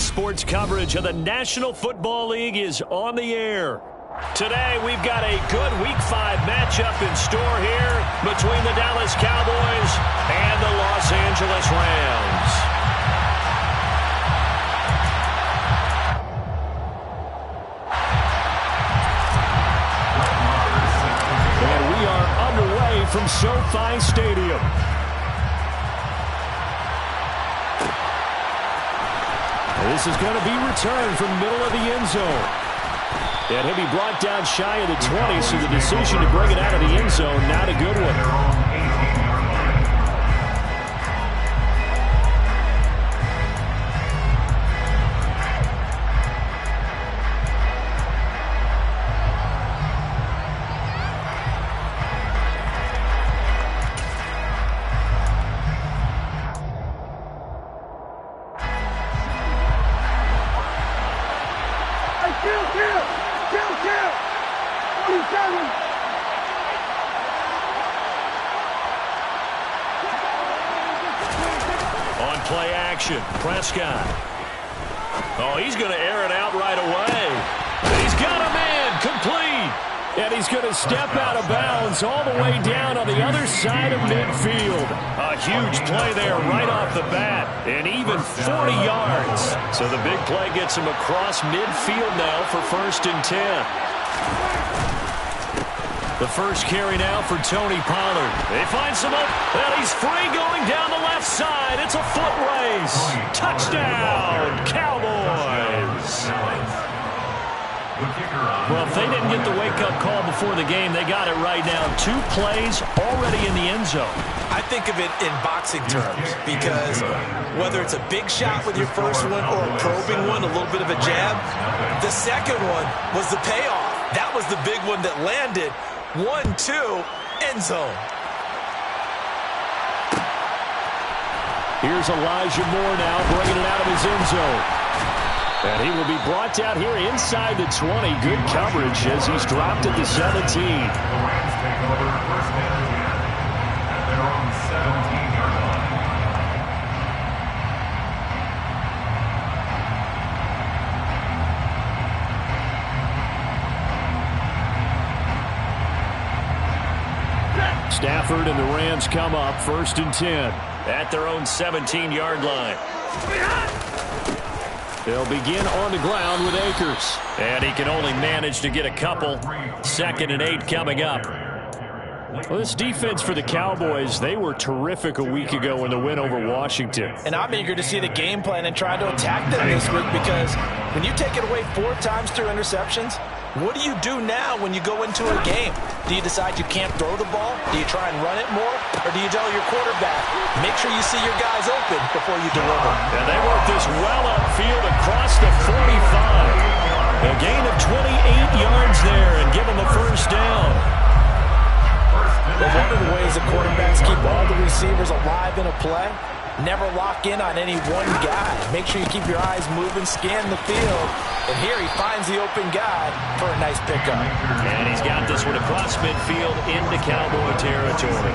sports coverage of the National Football League is on the air. Today, we've got a good Week 5 matchup in store here between the Dallas Cowboys and the Los Angeles Rams. And we are underway from SoFi Stadium. This is going to be returned from the middle of the end zone. And he'll be brought down shy of the 20, so the decision to bring it out of the end zone, not a good one. On play action, Prescott. Oh, he's going to air it out right away. He's got a man, complete. And he's going to step out of bounds all the way down on the other side of midfield. A huge play there right off the bat, and even 40 yards. So the big play gets him across midfield now for 1st and 10. The first carry now for Tony Pollard. They find some up, and he's free going down the left side. It's a foot race. Touchdown, Cowboys. Well, if they didn't get the wake-up call before the game, they got it right now. 2 plays already in the end zone. I think of it in boxing terms because whether it's a big shot with your first one or a probing one, a little bit of a jab, the second one was the payoff. That was the big one that landed. 1-2, end zone. Here's Elijah Moore now bringing it out of his end zone. And he will be brought down here inside the 20. Good coverage as he's dropped at the 17. The Rams take over first and 10 at their own 17-yard line. Stafford and the Rams come up 1st and 10 at their own 17-yard line. They'll begin on the ground with Akers. And he can only manage to get a couple. 2nd and 8 coming up. Well, this defense for the Cowboys, they were terrific a week ago in the win over Washington. And I'm eager to see the game plan and try to attack them this week because when you take it away 4 times through interceptions, what do you do now when you go into a game? Do you decide you can't throw the ball? Do you try and run it more? Or do you tell your quarterback, make sure you see your guys open before you deliver? And they work this well upfield across the 45. A gain of 28 yards there and give them a first down. But one of the ways the quarterbacks keep all the receivers alive in a play, never lock in on any one guy. Make sure you keep your eyes moving, scan the field. And here he finds the open guy for a nice pickup. And he's got this one across midfield into Cowboy territory.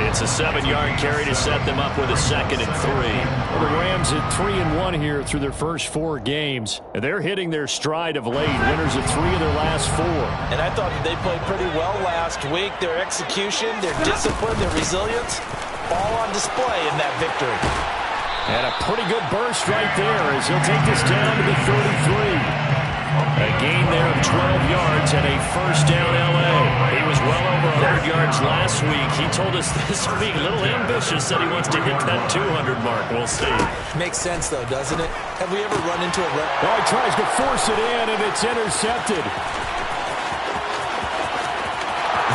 It's a 7-yard carry to set them up with a 2nd and 3. Well, the Rams at 3-1 here through their first 4 games. And they're hitting their stride of late. Winners of 3 of their last 4. And I thought that they played pretty well last week. Their execution, their discipline, their resilience, all on display in that victory. And a pretty good burst right there as he'll take this down to the 33. A gain there of 12 yards and a first down L.A. He was well over 100 yards last week. He told us this being a little ambitious, said he wants to hit that 200 mark. We'll see. Makes sense, though, doesn't it? Have we ever run into a... Oh, he tries to force it in, and it's intercepted.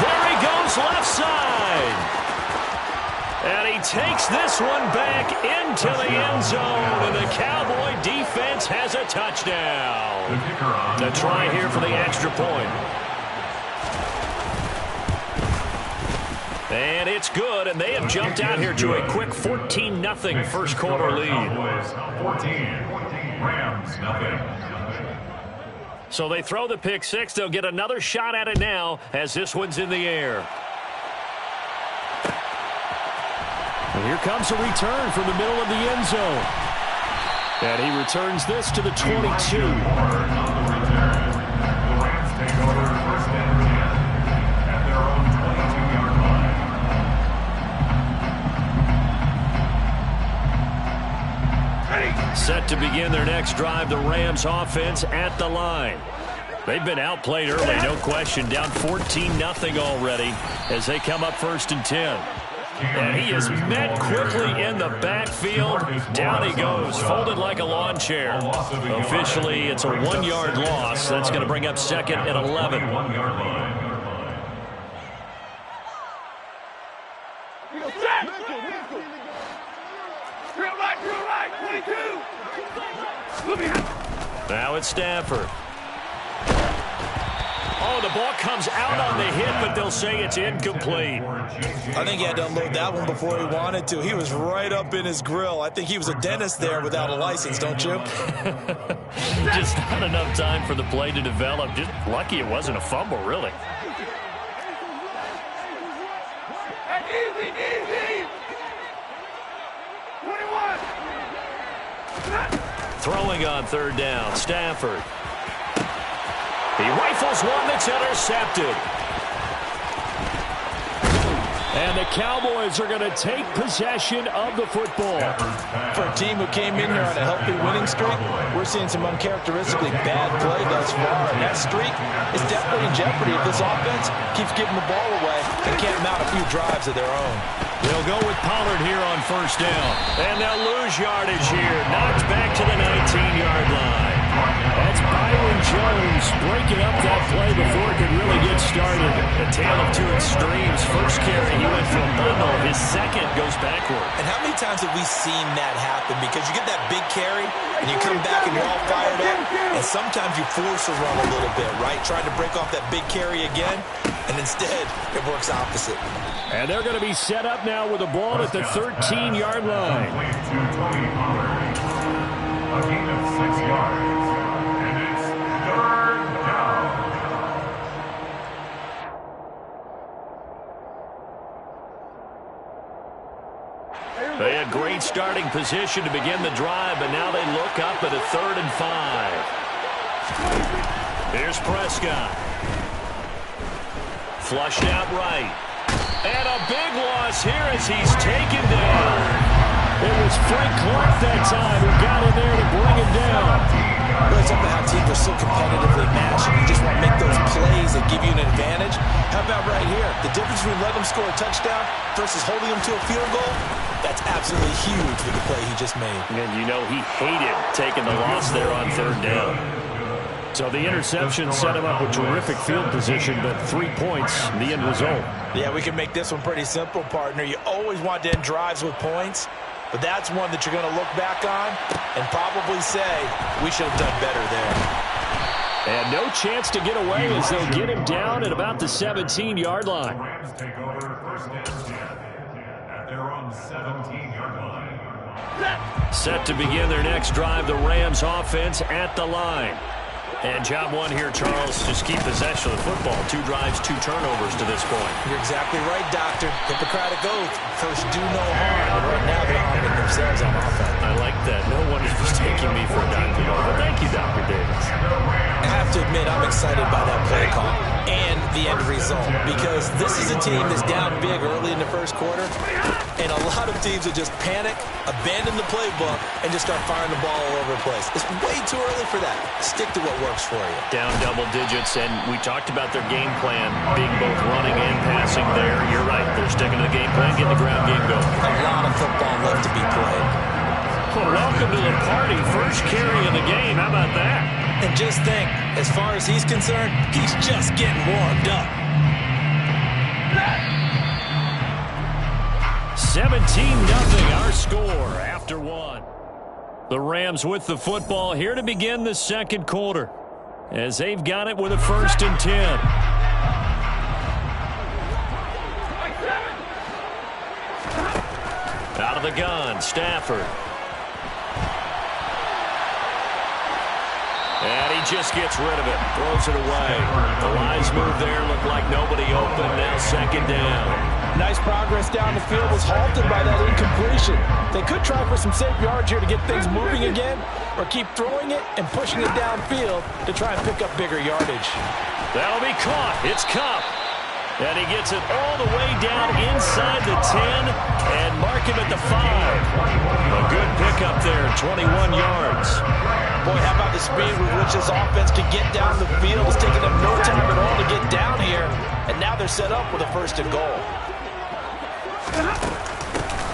There he goes, left side. And he takes this one back into the end zone, and the Cowboy defense has a touchdown. The try here for the extra point. And it's good, and they have jumped out here to a quick 14-0 first quarter lead. 14, Rams, nothing. So they throw the pick 6. They'll get another shot at it now as this one's in the air. And here comes a return from the middle of the end zone. And he returns this to the 22. The Rams take over first and 10 at their own 22-yard line. Set to begin their next drive, the Rams offense at the line. They've been outplayed early, no question. Down 14-0 already as they come up first and 10. And he is met quickly in the backfield. Down he goes, folded like a lawn chair. Officially, it's a 1-yard loss. That's going to bring up second and 11. Now it's Stafford. Oh, the ball comes out on the hit, but they'll say it's incomplete. I think he had to unload that one before he wanted to. He was right up in his grill. I think he was a dentist there without a license, don't you? Just not enough time for the play to develop. Just lucky it wasn't a fumble, really. Easy. 21. Throwing on third down, Stafford. He rifles one that's intercepted. And the Cowboys are going to take possession of the football. For a team who came in here on a healthy winning streak, we're seeing some uncharacteristically bad play thus far. And that streak is definitely in jeopardy if this offense keeps giving the ball away and can't mount a few drives of their own. They'll go with Pollard here on first down. And they'll lose yardage here. Knocked back to the 19-yard line. That's Byron Jones breaking up that play before it could really get started. A tale of two extremes. First carry, he went for a bundle. His second goes backward. And how many times have we seen that happen? Because you get that big carry, and you come back and you're all fired up, and sometimes you force a run a little bit, right? Trying to break off that big carry again, and instead it works opposite. And they're going to be set up now with the ball at the 13-yard line. A gain of 6 yards. And it's third down. They had great starting position to begin the drive, but now they look up at a 3rd and 5. Here's Prescott. Flushed out right. And a big loss here as he's taken down. It was Frank Clark that time who got in there to bring him down. Really something how teams are so competitively matched, and you just want to make those plays that give you an advantage. How about right here? The difference between letting them score a touchdown versus holding them to a field goal, that's absolutely huge with the play he just made. And you know he hated taking the loss there on 3rd down. So the interception set him up with terrific field position, but 3 points, the end result. Yeah, we can make this one pretty simple, partner. You always want to end drives with points, but that's one that you're going to look back on and probably say, we should have done better there. And no chance to get away as they'll get him down at about the 17-yard line. The Rams take over first and 10 at their own 17-yard line. Set to begin their next drive, the Rams offense at the line. And job one here, Charles, just keep possession of the football. 2 drives, 2 turnovers to this point. You're exactly right, Doctor. Hippocratic oath. First, do no harm. And right now, they're harming themselves on offense. I like that. No one is mistaking me for a Dr. No, but thank you, Dr. Davis. I have to admit, I'm excited by that play call and the end result, because this is a team that's down big early in the first quarter, and a lot of teams that just panic, abandon the playbook, and just start firing the ball all over the place. It's way too early for that. Stick to what works for you. Down double digits, and we talked about their game plan being both running and passing there. You're right. They're sticking to the game plan, getting the ground game going. A lot of football left to be played. Well, welcome to the party. First carry of the game. How about that? And just think, as far as he's concerned, he's just getting warmed up. 17-0 our score after 1. The Rams with the football here to begin the second quarter as they've got it with a 1st and 10. Out of the gun, Stafford. And he just gets rid of it, throws it away. The lines move there, look like nobody open, now 2nd down. Nice progress down the field was halted by that incompletion. They could try for some safe yards here to get things moving again, or keep throwing it and pushing it downfield to try and pick up bigger yardage. That'll be caught. It's Cup. And he gets it all the way down inside the 10 and mark him at the 5. A good pickup there, 21 yards. Boy, how about the speed with which this offense can get down the field? It's taken them no time at all to get down here, and now they're set up with a 1st and goal.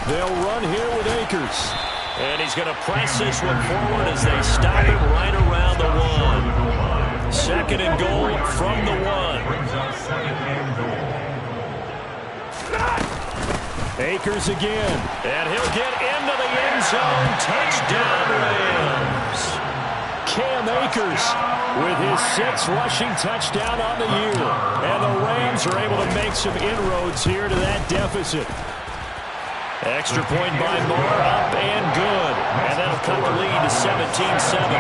They'll run here with Akers. And he's going to press this one forward as they stop him right around the 1. 2nd and goal from the 1. Akers again. And he'll get into the end zone. Touchdown, Rams. Cam Akers with his 6th rushing touchdown on the year. And the Rams are able to make some inroads here to that deficit. Extra point by Moore, up and good. And that'll cut the lead to 17-7.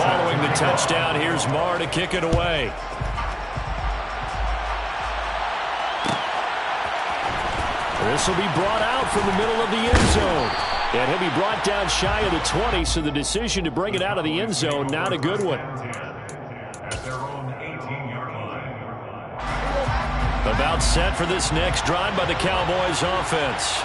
Following the touchdown, here's Moore to kick it away. This will be brought out from the middle of the end zone. And he'll be brought down shy of the 20, so the decision to bring it out of the end zone, not a good one. About set for this next drive by the Cowboys offense.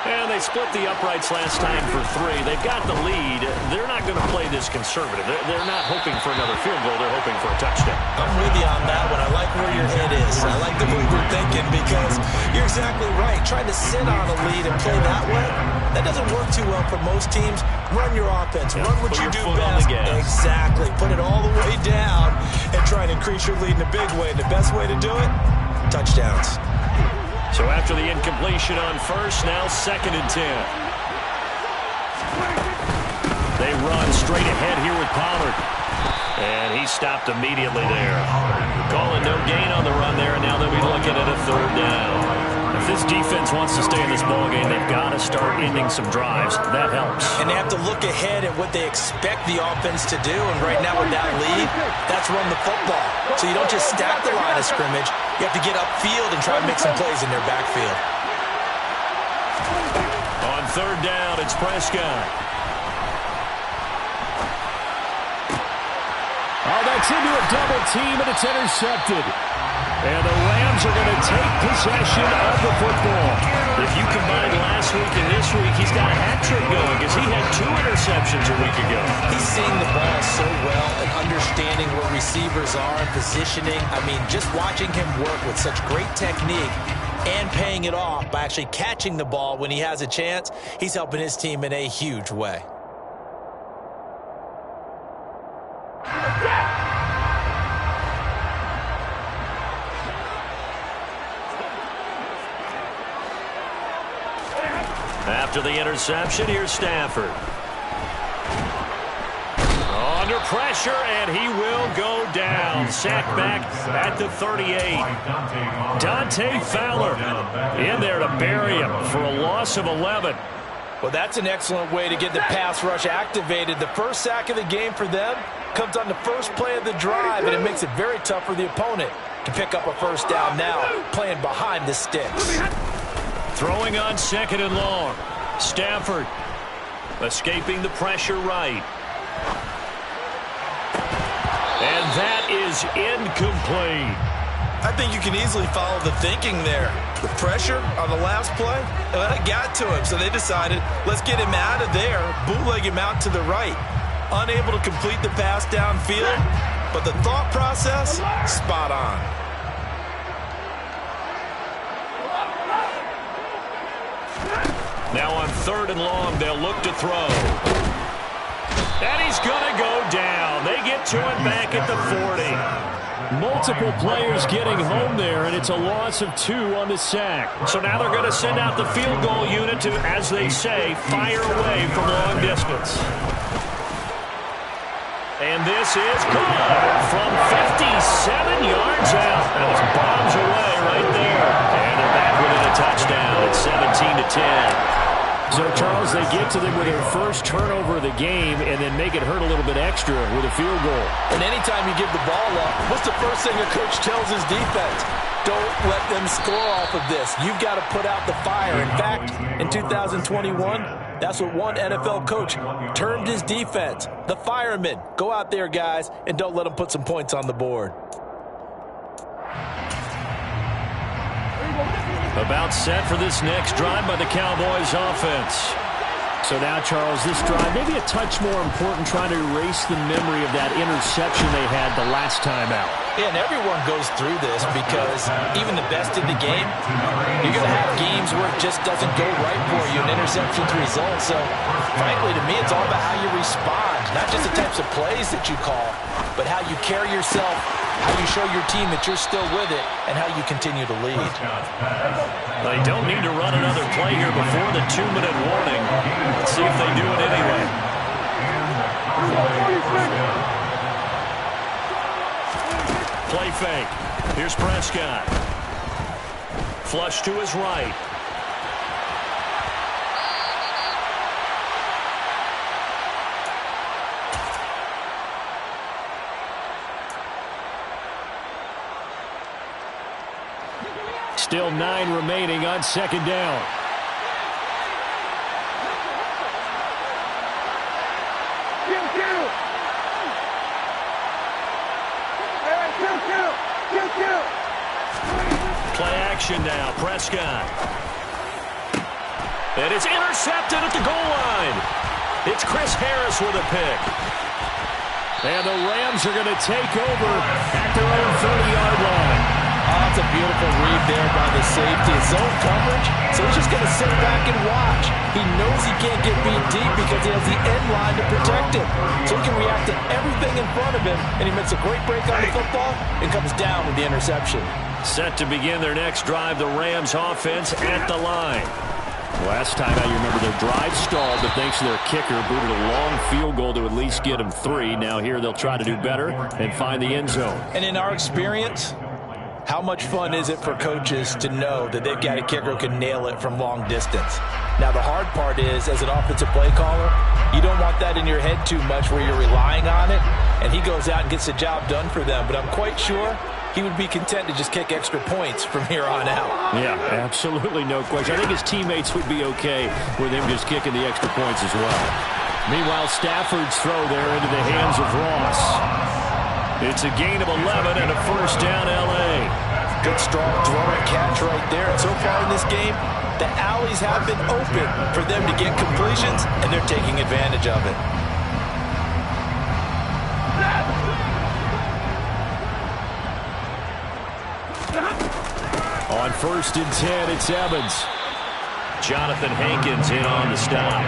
And they split the uprights last time for 3. They've got the lead. They're not going to play this conservative. They're not hoping for another field goal. They're hoping for a touchdown. I'm with you on that one. I like where your head is. I like the move you're thinking because you're exactly right. Trying to sit on a lead and play that way, that doesn't work too well for most teams. Run your offense. Run what you do best. Exactly. Put it all the way down and try and increase your lead in a big way. The best way to do it, touchdowns. So after the incompletion on 1st, now 2nd and 10. They run straight ahead here with Pollard. And he stopped immediately there. Calling no gain on the run there, and now they'll be looking at a 3rd down. If this defense wants to stay in this ballgame, they've got to start ending some drives. That helps. And they have to look ahead at what they expect the offense to do. And right now with that lead, that's run the football. So you don't just stack the line of scrimmage. You have to get upfield and try and make some plays in their backfield. On 3rd down, it's Prescott. Oh, that's into a double team, and it's intercepted. And the Rams are going to take possession of the football. If you combine last week and this week, he's got a hat trick going because he had 2 interceptions a week ago. He's seeing the ball so well and understanding where receivers are and positioning. I mean, just watching him work with such great technique and paying it off by actually catching the ball when he has a chance, he's helping his team in a huge way. After the interception, here's Stafford. Under pressure, and he will go down. Sacked back at the 38. Dante Fowler in there to bury him for a loss of 11. Well, that's an excellent way to get the pass rush activated. The first sack of the game for them comes on the first play of the drive, and it makes it very tough for the opponent to pick up a 1st down now, playing behind the sticks. Throwing on 2nd and long. Stafford escaping the pressure right. And that is incomplete. I think you can easily follow the thinking there. The pressure on the last play, well, that got to him, so they decided, let's get him out of there, bootleg him out to the right. Unable to complete the pass downfield, but the thought process, spot on. Now on 3rd and long, they'll look to throw. And he's going to go down. They get to him back at the 40. Multiple players getting home there, and it's a loss of 2 on the sack. So now they're going to send out the field goal unit to, as they say, fire away from long distance. And this is good from 57 yards out. That was bombs away right there. And they're back within a touchdown. It's 17-10. So, Charles, they get to them with their first turnover of the game and then make it hurt a little bit extra with a field goal. And anytime you give the ball up, what's the first thing a coach tells his defense? Don't let them score off of this. You've got to put out the fire. In fact, in 2021, that's what one NFL coach termed his defense, the firemen. Go out there, guys, and don't let them put some points on the board. About set for this next drive by the Cowboys offense. So now, Charles, this drive maybe a touch more important, trying to erase the memory of that interception they had the last time out. Yeah, and everyone goes through this because even the best in the game, you're going to have games where it just doesn't go right for you, and interceptions result. So, frankly, to me, it's all about how you respond, not just the types of plays that you call, but how you carry yourself, how you show your team that you're still with it, and how you continue to lead. They don't need to run another play here before the 2-minute warning. Let's see if they do it anyway. Play fake. Here's Prescott. Flush to his right. Still 9 remaining on second down. Play action now. Prescott. And it's intercepted at the goal line. It's Chris Harris with a pick. And the Rams are going to take over at their own 30-yard line. Oh, that's a beautiful read there by the safety. It's zone coverage, so he's just going to sit back and watch. He knows he can't get beat deep because he has the end line to protect him. So he can react to everything in front of him, and he makes a great break on the football and comes down with the interception. Set to begin their next drive, the Rams offense at the line. Last time out, you remember their drive stalled, but thanks to their kicker, booted a long field goal to at least get them 3. Now here they'll try to do better and find the end zone. And in our experience, how much fun is it for coaches to know that they've got a kicker who can nail it from long distance? Now, the hard part is, as an offensive play caller, you don't want that in your head too much where you're relying on it, and he goes out and gets the job done for them. But I'm quite sure he would be content to just kick extra points from here on out. Yeah, absolutely no question. I think his teammates would be okay with him just kicking the extra points as well. Meanwhile, Stafford's throw there into the hands of Ross. It's a gain of 11 and a first down, L.A. Good strong throw and catch right there. And so far in this game, the alleys have been open for them to get completions, and they're taking advantage of it. On 1st and 10, it's Evans. Jonathan Hankins in on the stop.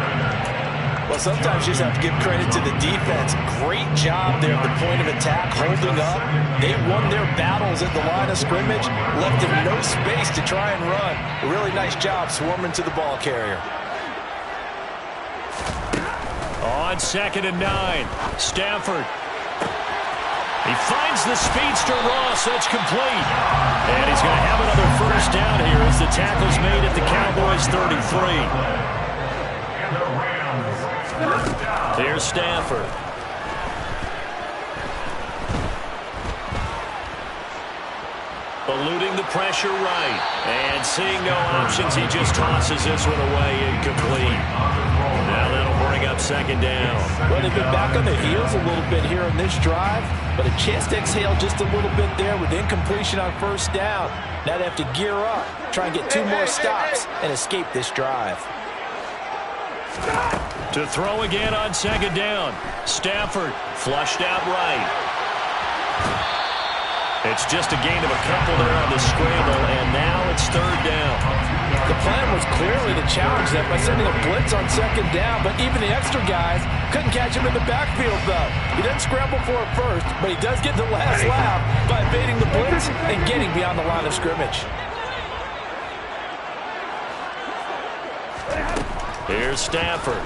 Well, sometimes you just have to give credit to the defense. Great job there at the point of attack, holding up. They won their battles at the line of scrimmage, left them no space to try and run. A really nice job swarming to the ball carrier. On 2nd and 9, Stafford. He finds the speedster Ross. That's complete. And he's going to have another first down here as the tackle's made at the Cowboys' 33. Here's Stafford. Eluding the pressure right. And seeing no options, he just tosses this one away, incomplete. Now that'll bring up 2nd down. Well, they've been back on their heels a little bit here in this drive, but a chance to exhale just a little bit there with incompletion on 1st down. Now they have to gear up, try and get 2 more stops, and escape this drive. To throw again on 2nd down. Stafford flushed out right. It's just a gain of a couple there on the scramble, and now it's 3rd down. The plan was clearly to challenge them by sending a blitz on 2nd down, but even the extra guys couldn't catch him in the backfield, though. He didn't scramble for it first, but he does get the last laugh by evading the blitz and getting beyond the line of scrimmage. Here's Stafford.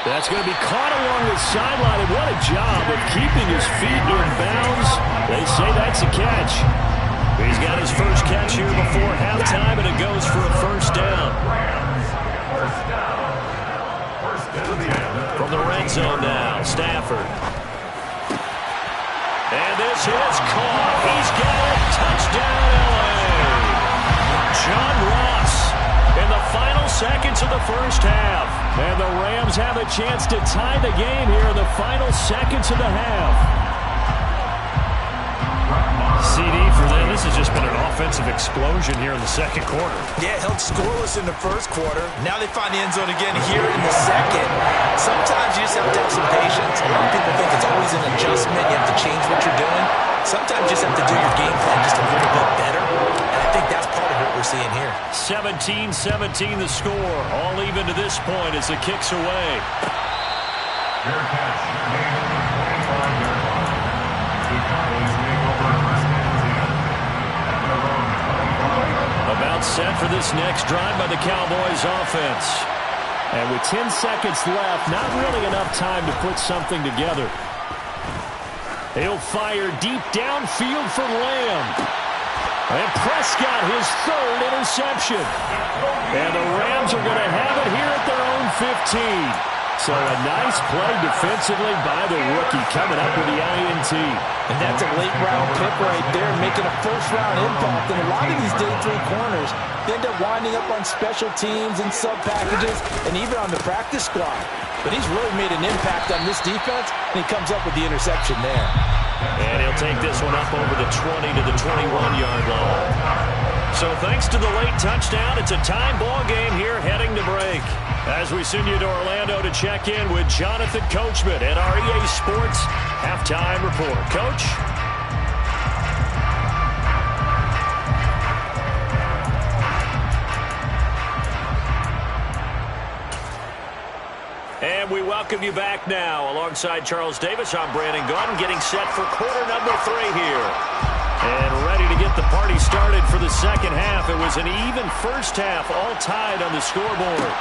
That's going to be caught along the sideline, and what a job of keeping his feet in bounds. They say that's a catch. He's got his first catch here before halftime, and it goes for a first down. From the red zone now, Stafford. And this is caught. He's got it. Touchdown, L.A. John Ross in the final seconds of the first half. And the Rams have a chance to tie the game here in the final seconds of the half. CD for them. This has just been an offensive explosion here in the second quarter. Yeah, held scoreless in the first quarter. Now they find the end zone again here in the second. Sometimes you just have to have some patience. A lot of people think it's always an adjustment. You have to change what you're doing. Sometimes you just have to do your game plan just a little bit better. And I think that's part of what we're seeing here. 17-17 the score. All even to this point as the kick's away. Fair catch. Made on the 25-yard line. The Cowboys make over first and 10 at their own 25-yard line. About set for this next drive by the Cowboys offense. And with 10 seconds left, not really enough time to put something together. He'll fire deep downfield for Lamb. And Prescott, his third interception. And the Rams are going to have it here at their own 15. So a nice play defensively by the rookie coming up with the INT. And that's a late-round pick right there, making a first-round impact. And a lot of these day three corners, they end up winding up on special teams and sub-packages and even on the practice squad. But he's really made an impact on this defense, and he comes up with the interception there. And he'll take this one up over the 20 to the 21-yard line. So thanks to the late touchdown, it's a time ball game here heading to break. As we send you to Orlando to check in with Jonathan Coachman at our EA Sports Halftime Report. Coach? And we welcome you back now. Alongside Charles Davis, I'm Brandon Gaudin, getting set for quarter number 3 here. And ready to get the party started for the second half. It was an even first half, all tied on the scoreboard.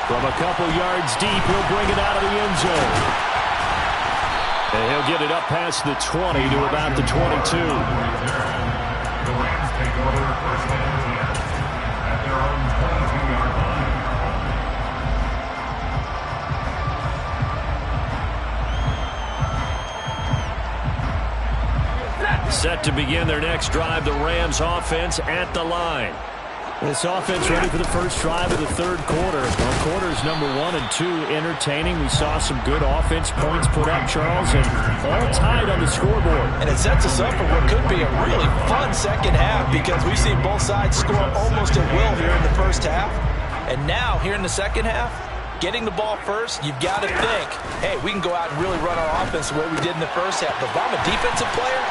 From a couple yards deep, he'll bring it out of the end zone. And he'll get it up past the 20 to about the 22. The Rams take over first and 10 at their own 22-yard line. Set to begin their next drive, the Rams offense at the line. This offense ready for the first drive of the third quarter. Well, quarters number 1 and 2 entertaining. We saw some good offense points put up, Charles, and all tied on the scoreboard. And it sets us up for what could be a really fun second half because we've seen both sides score almost at will here in the first half. And now, here in the second half, getting the ball first, you've got to think, hey, we can go out and really run our offense the way we did in the first half. But if I'm a defensive player,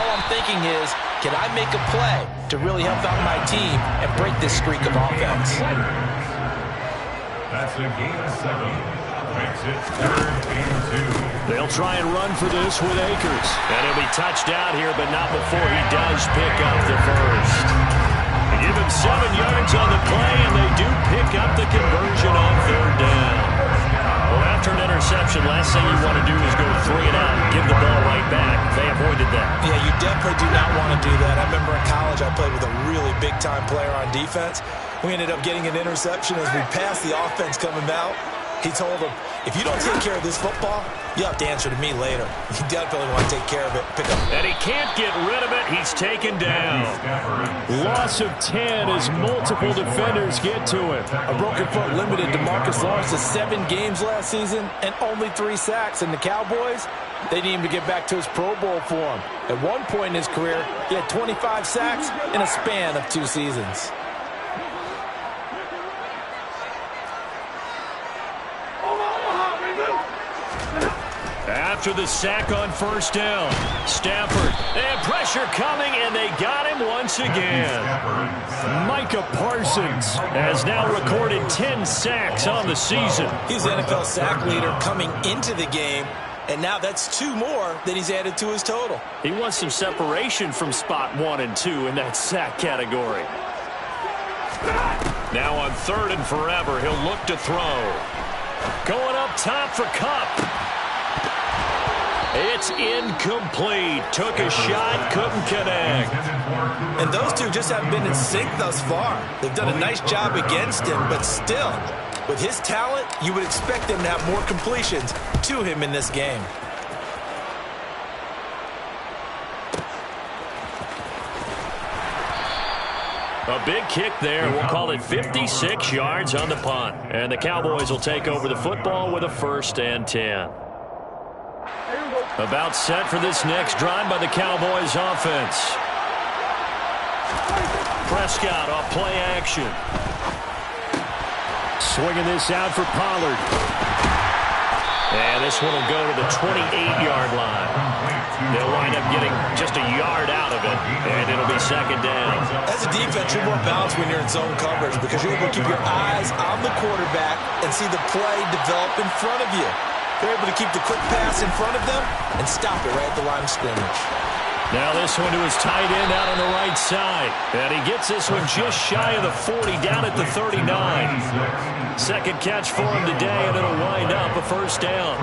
all I'm thinking is, can I make a play to really help out my team and break this streak of offense? That's a gain of 7. Makes it 3rd and 2. They'll try and run for this with Akers. And he'll be touched out here, but not before he does pick up the first. They give him 7 yards on the play, and they do pick up the conversion on 3rd down. Well, after an interception, last thing you want to do is go 3 and out and give the ball right back. They avoided that. Yeah, you definitely do not want to do that. I remember in college I played with a really big-time player on defense. We ended up getting an interception as we passed the offense coming out. He told him, if you don't take care of this football, you have to answer to me later. You definitely want to take care of it. Pick up. And he can't get rid of it. He's taken down. Loss of 10 as multiple defenders get to him. A broken foot limited DeMarcus Lawrence to 7 games last season and only 3 sacks. And the Cowboys, they need him to get back to his Pro Bowl form. At one point in his career, he had 25 sacks in a span of 2 seasons. After the sack on first down, Stafford, and pressure coming, and they got him once again. Micah Parsons has now recorded 10 sacks on the season. He's the NFL sack leader coming into the game, and now that's 2 more that he's added to his total. He wants some separation from spot 1 and 2 in that sack category. Now on 3rd and forever, he'll look to throw. Going up top for Kupp. It's incomplete. Took a shot, couldn't connect. And those two just haven't been in sync thus far. They've done a nice job against him, but still, with his talent, you would expect them to have more completions to him in this game. A big kick there. We'll call it 56 yards on the punt. And the Cowboys will take over the football with a 1st and 10. About set for this next drive by the Cowboys offense. Prescott off play action. Swinging this out for Pollard. And this one will go to the 28-yard line. They'll wind up getting just a yard out of it, and it'll be 2nd down. As a defense, you're more balanced when you're in zone coverage because you're able to keep your eyes on the quarterback and see the play develop in front of you. They're able to keep the quick pass in front of them and stop it right at the line of scrimmage. Now this one to his tight end out on the right side. And he gets this one just shy of the 40, down at the 39. 2nd catch for him today, and it'll wind up a 1st down.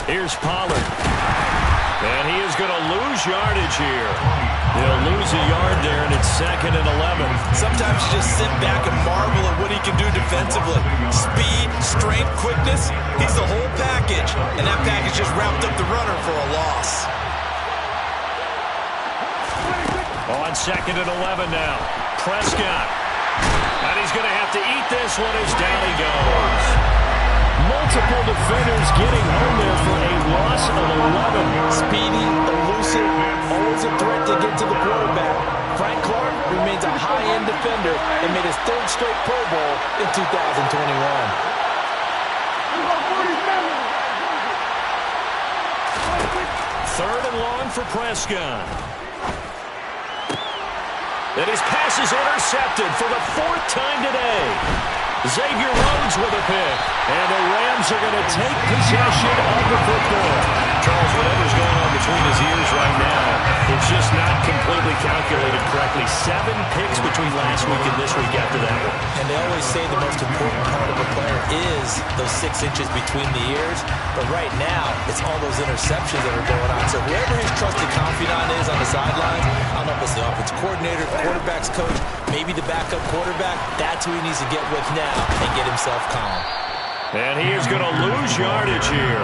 Here's Pollard. And he is going to lose yardage here. He'll lose a yard there, and it's 2nd and 11. Sometimes you just sit back and marvel at what he can do defensively. Speed, strength, quickness, he's the whole package. And that package just wrapped up the runner for a loss. On 2nd and 11 now. Prescott. And he's going to have to eat this one as down he goes. Multiple defenders getting home there for a loss of 11. Speedy, elusive, always a threat to get to the quarterback. Frank Clark remains a high-end defender and made his 3rd straight Pro Bowl in 2021. 3rd and long for Prescott. And his pass is intercepted for the 4th time today. Xavier Rhodes with a pick. And the Rams are going to take possession of the football. Charles, whatever's going on between his ears right now, it's just not completely calculated correctly. 7 picks between last week and this week after that one. And they always say the most important part of a player is those 6 inches between the ears. But right now, it's all those interceptions that are going on. So whoever his trusted confidant is on the sidelines, I don't know if it's the offense coordinator, quarterback's coach, maybe the backup quarterback, that's who he needs to get with now and get himself calm. And he is going to lose yardage here.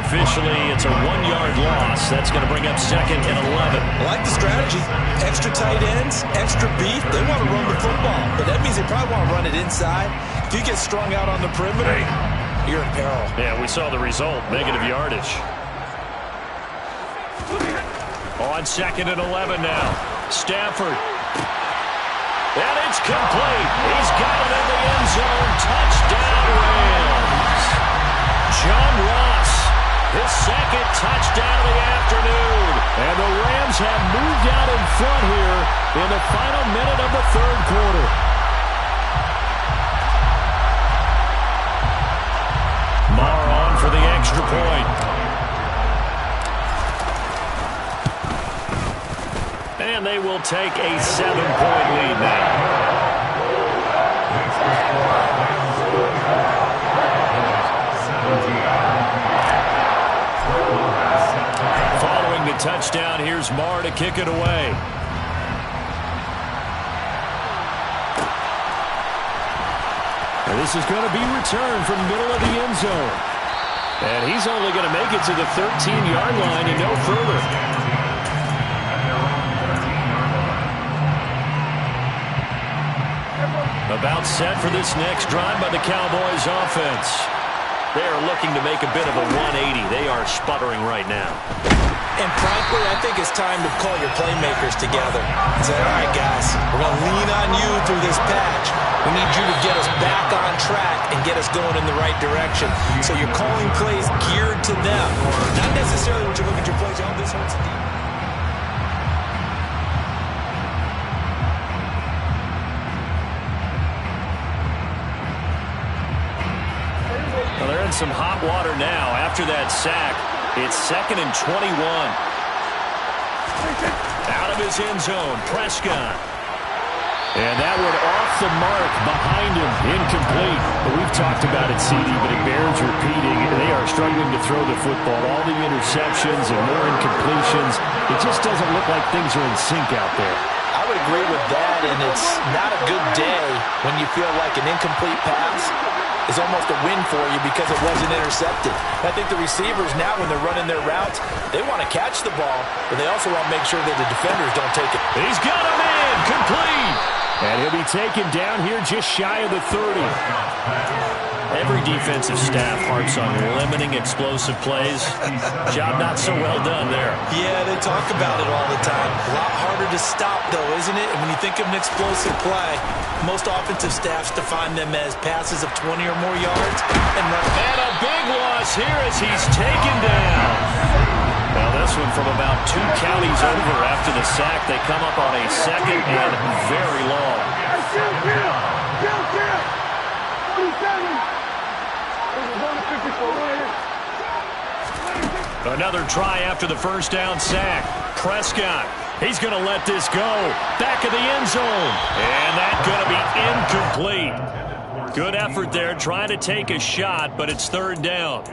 Officially, it's a 1-yard loss. That's going to bring up 2nd and 11. I like the strategy. Extra tight ends, extra beef. They want to run the football, but that means they probably want to run it inside. If you get strung out on the perimeter, you're in peril. Yeah, we saw the result. Negative yardage. On 2nd and 11 now. Stafford. And it's complete. He's got it in the end zone. Touchdown, Rams. John Ross, his 2nd touchdown of the afternoon. And the Rams have moved out in front here in the final minute of the 3rd quarter. Marr on for the extra point. And they will take a 7-point lead now. Following the touchdown, here's Marr to kick it away. And this is going to be returned from the middle of the end zone. And he's only going to make it to the 13-yard line and no further. About set for this next drive by the Cowboys offense. They are looking to make a bit of a 180. They are sputtering right now. And frankly, I think it's time to call your playmakers together and say, all right, guys, we're going to lean on you through this patch. We need you to get us back on track and get us going in the right direction. So you're calling plays geared to them. Not necessarily when you look at your plays, oh, this hurts the defense. Well, they're in some hot water now after that sack. It's 2nd and 21. Out of his end zone, Prescott. And that one off the mark behind him, incomplete. We've talked about it, CD, but it bears repeating. They are struggling to throw the football. All the interceptions and more incompletions. It just doesn't look like things are in sync out there. I would agree with that, and it's not a good day when you feel like an incomplete pass is almost a win for you because it wasn't intercepted. I think the receivers now, when they're running their routes, they want to catch the ball, but they also want to make sure that the defenders don't take it. He's got a man, complete. And he'll be taken down here just shy of the 30. Every defensive staff harps on limiting explosive plays. Job not so well done there. Yeah, they talk about it all the time. A lot harder to stop, though, isn't it? And when you think of an explosive play, most offensive staffs define them as passes of 20 or more yards and run. And a big loss here as he's taken down. Well, this one from about 2 counties over after the sack. They come up on a second and very long. Another try after the first down sack. Prescott, he's going to let this go. Back of the end zone. And that's going to be incomplete. Good effort there, trying to take a shot, but it's third down.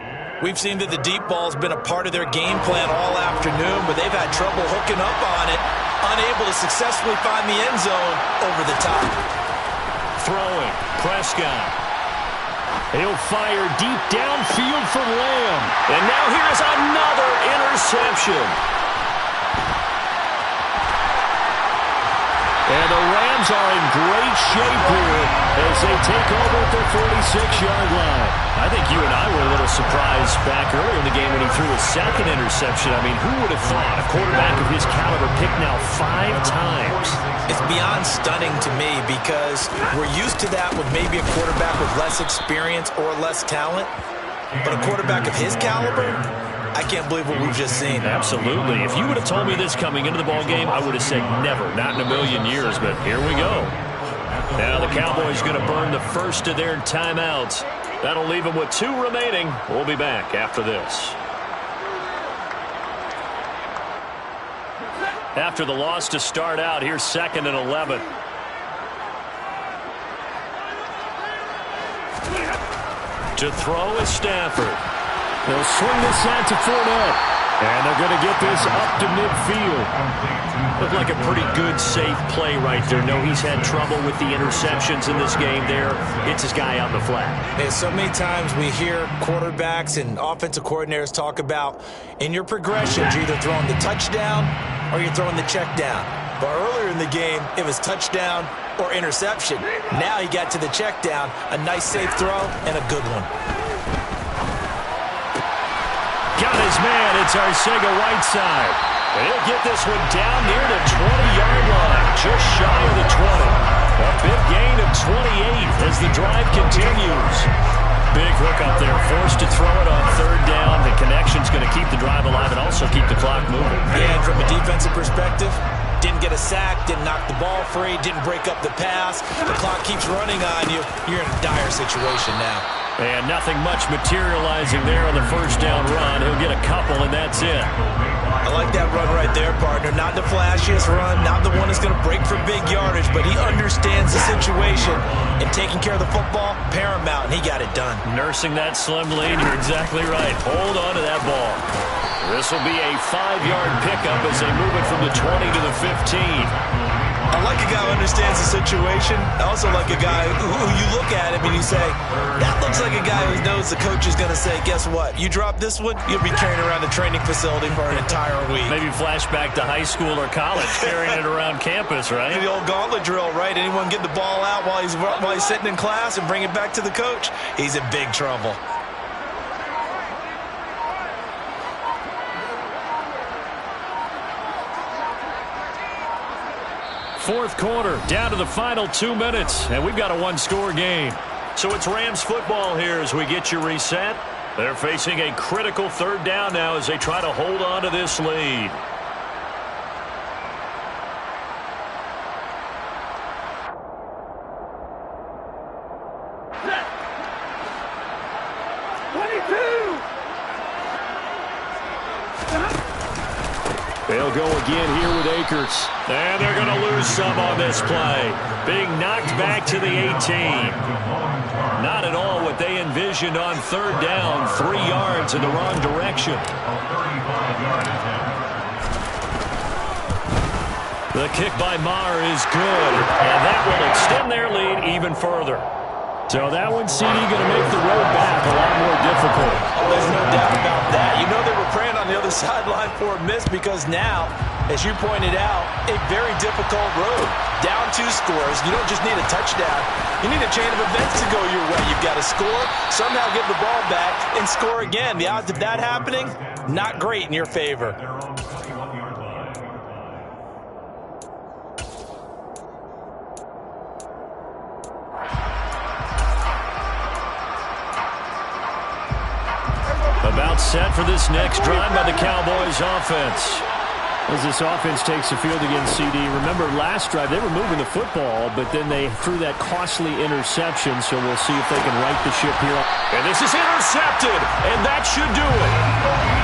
We've seen that the deep ball's been a part of their game plan all afternoon, but they've had trouble hooking up on it, unable to successfully find the end zone over the top. Throwing, Prescott. He'll fire deep downfield for Lamb. And now here's another interception. And the Rams are in great shape here as they take over at their 46-yard line. I think you and I were a little surprised back earlier in the game when he threw a second interception. I mean, who would have thought a quarterback of his caliber picked now 5 times? It's beyond stunning to me because we're used to that with maybe a quarterback with less experience or less talent. But a quarterback of his caliber, I can't believe what we've just seen. Absolutely. If you would have told me this coming into the ball game, I would have said never, not in a million years, but here we go. Now the Cowboys going to burn the first of their timeouts. That'll leave them with 2 remaining. We'll be back after this. After the loss to start out, here's 2nd and 11. To throw is Stafford. They'll swing this out to Fournette. And they're going to get this up to midfield. Looked like a pretty good, safe play right there. No, he's had trouble with the interceptions in this game there. Hits his guy out in the flat. And so many times we hear quarterbacks and offensive coordinators talk about in your progressions, you're either throwing the touchdown or you're throwing the check down. But earlier in the game, it was touchdown or interception. Now he got to the check down, a nice safe throw, and a good one. Got his man. It's Arcega-Whiteside. And he'll get this one down near the 20-yard line, just shy of the 20. A big gain of 28 as the drive continues. Big hook up there, forced to throw it on third down. The connection's going to keep the drive alive and also keep the clock moving. Yeah, and from a defensive perspective, didn't get a sack, didn't knock the ball free, didn't break up the pass. The clock keeps running on you. You're in a dire situation now. And nothing much materializing there on the first down run. He'll get a couple, and that's it. I like that run right there, partner. Not the flashiest run, not the one that's going to break for big yardage, but he understands the situation, and taking care of the football, paramount, and he got it done. Nursing that slim lead, you're exactly right. Hold on to that ball. This will be a 5-yard pickup as they move it from the 20 to the 15. I like a guy who understands the situation. I also like a guy who you look at him and you say, that looks like a guy who knows the coach is going to say, guess what? You drop this one, you'll be carrying around the training facility for an entire week. Maybe flashback to high school or college, carrying it around campus, right? The old gauntlet drill, right? Anyone get the ball out while he's sitting in class and bring it back to the coach? He's in big trouble. Fourth quarter, down to the final 2 minutes, and we've got a 1-score game. So it's Rams football here as we get you reset. They're facing a critical third down now as they try to hold on to this lead. They'll go again here with Akers. And they're going to lose some on this play. Being knocked back to the 18. Not at all what they envisioned on third down. 3 yards in the wrong direction. The kick by Maher is good. And that will extend their lead even further. So that one, CD, going to make the road back a lot more difficult. Oh, there's no doubt about that. You know they were praying on the other sideline for a miss because now, as you pointed out, a very difficult road. Down 2 scores. You don't just need a touchdown. You need a chain of events to go your way. You've got to score, somehow get the ball back, and score again. The odds of that happening, not great in your favor. About set for this next drive by the Cowboys offense. As this offense takes the field against CD, remember last drive they were moving the football, but then they threw that costly interception, so we'll see if they can right the ship here. And this is intercepted, and that should do it.